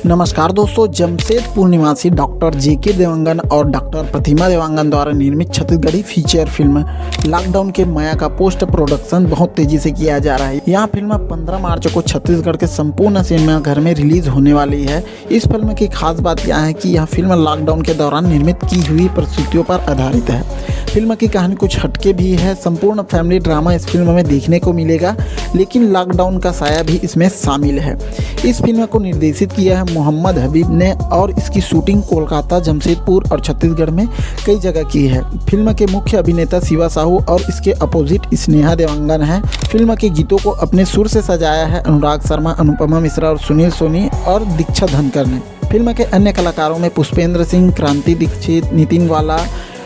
नमस्कार दोस्तों, जमशेदपुर निवासी डॉक्टर जेके देवांगन और डॉक्टर प्रतिमा देवांगन द्वारा निर्मित छत्तीसगढ़ी फीचर फिल्म लॉकडाउन के माया का पोस्ट प्रोडक्शन बहुत तेजी से किया जा रहा है। यह फिल्म 15 मार्च को छत्तीसगढ़ के संपूर्ण सिनेमाघर में रिलीज होने वाली है। इस फिल्म की खास बात यह है कि यह फिल्म लॉकडाउन के दौरान निर्मित की हुई परिस्थितियों पर आधारित है। फिल्म की कहानी कुछ हटके भी है। संपूर्ण फैमिली ड्रामा इस फिल्म में देखने को मिलेगा, लेकिन लॉकडाउन का साया भी इसमें शामिल है। इस फिल्म को निर्देशित किया है मोहम्मद हबीब ने और इसकी शूटिंग कोलकाता, जमशेदपुर और छत्तीसगढ़ में कई जगह की है। फिल्म के मुख्य अभिनेता शिवा साहू और इसके अपोजिट स्नेहा देवांगन हैं। फिल्म के गीतों को अपने सुर से सजाया है अनुराग शर्मा, अनुपमा मिश्रा और सुनील सोनी और दीक्षा धनकर ने। फिल्म के अन्य कलाकारों में पुष्पेंद्र सिंह, क्रांति दीक्षित, नितिन वाला,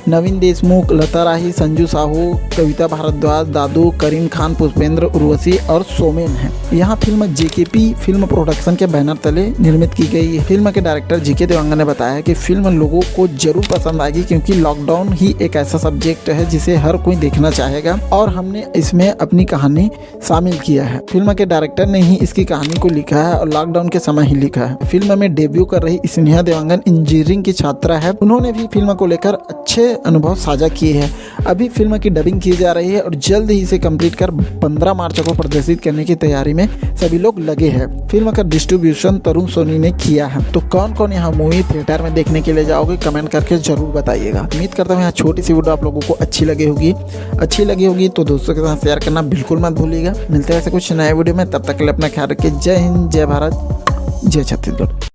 नवीन देशमुख, लता राही, संजू साहू, कविता भारद्वाज, दादू, करीम खान, पुष्पेंद्र, उर्वशी और सोमेन हैं। यहाँ फिल्म जेकेपी फिल्म प्रोडक्शन के बैनर तले निर्मित की गई है। फिल्म के डायरेक्टर जेके देवांगन ने बताया कि फिल्म लोगों को जरूर पसंद आएगी, क्योंकि लॉकडाउन ही एक ऐसा सब्जेक्ट है जिसे हर कोई देखना चाहेगा और हमने इसमें अपनी कहानी शामिल किया है। फिल्म के डायरेक्टर ने ही इसकी कहानी को लिखा है और लॉकडाउन के समय ही लिखा है। फिल्म में डेब्यू कर रही स्नेहा देवांगन इंजीनियरिंग की छात्रा है। उन्होंने भी फिल्म को लेकर अच्छे अनुभव साझा किए हैं। अभी फिल्म की डबिंग की जा रही है और जल्द ही इसे कंप्लीट कर 15 मार्च को प्रदर्शित करने की तैयारी में सभी लोग लगे हैं। फिल्म का डिस्ट्रीब्यूशन तरुण सोनी ने किया है। तो कौन कौन यहाँ मूवी थिएटर में देखने के लिए जाओगे, कमेंट करके जरूर बताइएगा। उम्मीद करता हूँ यहाँ छोटी सी वीडियो आप लोगों को अच्छी लगी होगी तो दोस्तों के साथ शेयर करना बिल्कुल मत भूलिएगा। मिलते हैं ऐसे कुछ नए वीडियो में, तब तक के लिए अपना ख्याल रखिए। जय हिंद, जय भारत, जय छत्तीसगढ़।